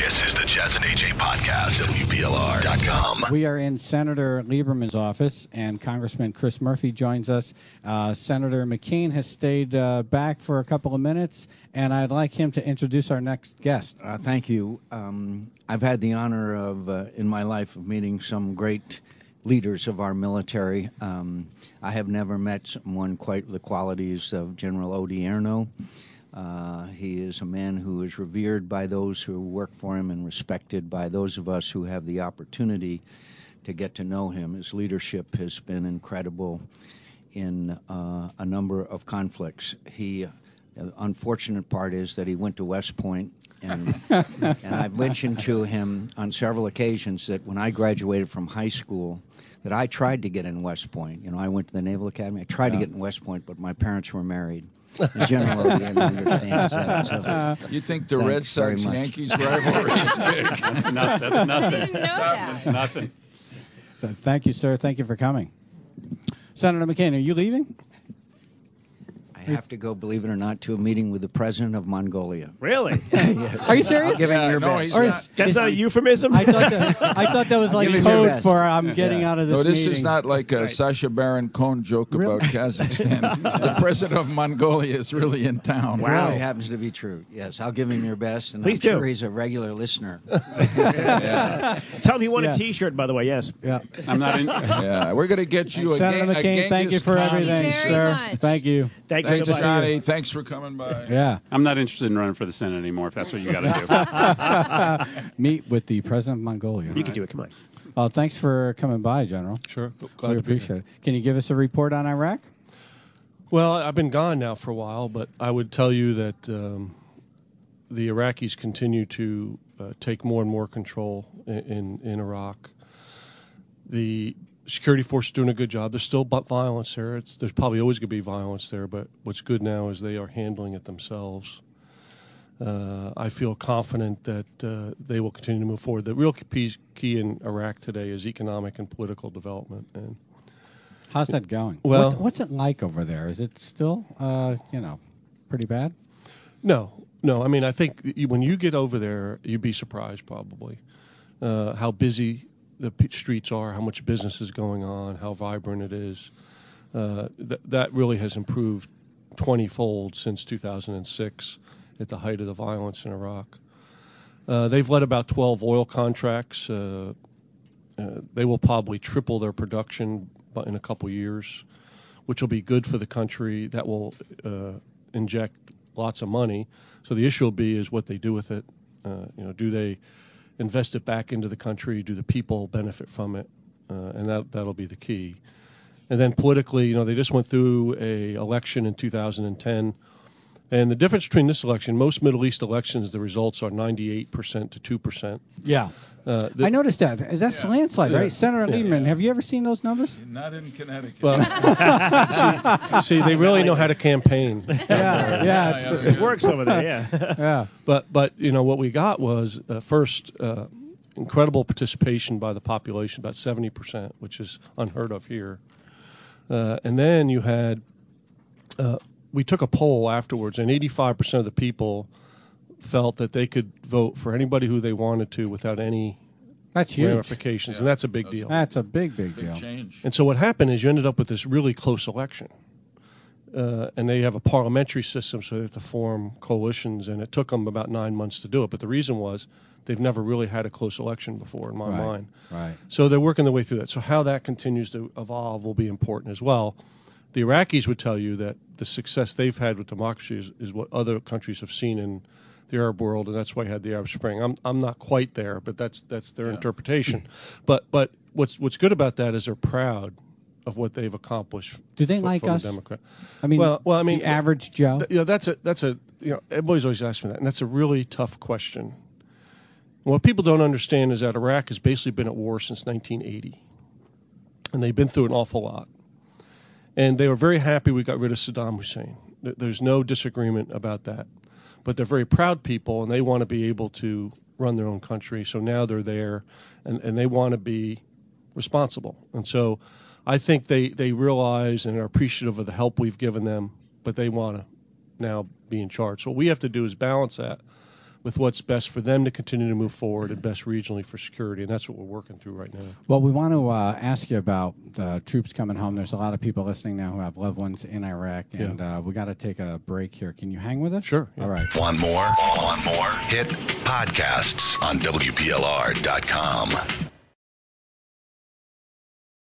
This is the Chaz and AJ podcast, WPLR.com. We are in Senator Lieberman's office, and Congressman Chris Murphy joins us. Senator McCain has stayed back for a couple of minutes, and I'd like him to introduce our next guest. Thank you. I've had the honor of, in my life, of meeting some great leaders of our military. I have never met someone quite with the qualities of General Odierno. He is a man who is revered by those who work for him and respected by those of us who have the opportunity to get to know him. His leadership has been incredible in a number of conflicts. The unfortunate part is that he went to West Point, and I've mentioned to him on several occasions that when I graduated from high school, that I tried to get in West Point. You know, I went to the Naval Academy. I tried to get in West Point, but my parents were married. General Odierno understands that. So you think the Red Sox-Yankees rivalry is big? That's nothing. I didn't know that. That's nothing. So thank you, sir. Thank you for coming. Senator McCain, are you leaving? I have to go, believe it or not, to a meeting with the president of Mongolia. Really? Yes. Are you serious? Giving your best. Or That's not a euphemism? I thought that was like Give us your code best. for I'm getting out of this No, this meeting. is not like a Sacha Baron Cohen joke about Kazakhstan. The president of Mongolia is really in town. Wow. Really happens to be true. Yes, I'll give him your best, and Please I'm sure do. he's a regular listener. Tell him he won Yeah. a T-shirt, by the way, yes. Yeah. I'm not in. Yeah, we're going to get you Senator a McCain, thank you Genghis for Khan. everything, Thank you sir. very much. Thank you. Thank you Thanks, so much. Johnny. Thanks for coming by. Yeah. I'm not interested in running for the Senate anymore, if that's what you got to do. Meet with the president of Mongolia. You can do it. Come on. Well, thanks for coming by, General. Sure. We Glad to be appreciate here. it. Can you give us a report on Iraq? Well, I've been gone now for a while, but I would tell you that the Iraqis continue to take more and more control in Iraq. The security force is doing a good job. There's still violence there. There's probably always going to be violence there, but what's good now is they are handling it themselves. I feel confident that they will continue to move forward. The real key in Iraq today is economic and political development. And How's that going? Well- what's it like over there? Is it still, pretty bad? No. I mean, I think when you get over there, you'd be surprised probably how busy the streets are, how much business is going on, how vibrant it is. That really has improved 20-fold since 2006 at the height of the violence in Iraq. They've led about 12 oil contracts. They will probably triple their production in a couple years, which will be good for the country. That will inject lots of money. So the issue will be is what they do with it. Do they invest it back into the country? Do the people benefit from it? And that'll be the key. And then politically, they just went through a election in 2010. And the difference between this election, most Middle East elections, the results are 98% to 2%. Yeah. I noticed that. That's a landslide, right? Senator Lieberman, have you ever seen those numbers? Not in Connecticut. Well, see, they really know how to campaign. Yeah. It works over there, yeah. Yeah. But what we got was first incredible participation by the population, about 70%, which is unheard of here. And then you had we took a poll afterwards, and 85% of the people felt that they could vote for anybody who they wanted to without any That's huge. ramifications, and that's a big deal. That's a big Big deal. change. And so what happened is you ended up with this really close election. And they have a parliamentary system, so they have to form coalitions, and it took them about 9 months to do it. But the reason was they've never really had a close election before, in my mind. Right. So they're working their way through that. So how that continues to evolve will be important as well. The Iraqis would tell you that the success they've had with democracy is what other countries have seen in the Arab world, and that's why you had the Arab Spring. I'm not quite there, but that's their interpretation. But what's good about that is they're proud of what they've accomplished. Do they like from us? A Democrat. I mean, well, I mean, the average Joe? that's a everybody's always asked me that, and that's a really tough question. And what people don't understand is that Iraq has basically been at war since 1980, and they've been through an awful lot. And they were very happy we got rid of Saddam Hussein. There's no disagreement about that. But they're very proud people, and they want to be able to run their own country. So now they're there, and they want to be responsible. And so I think they realize and are appreciative of the help we've given them, but they want to now be in charge. So what we have to do is balance that with what's best for them to continue to move forward and best regionally for security, and that's what we're working through right now. Well, we want to ask you about the troops coming home. There's a lot of people listening now who have loved ones in Iraq, and we got to take a break here. Can you hang with us? Sure. Yeah. All right. Want more? Hit podcasts on WPLR.com.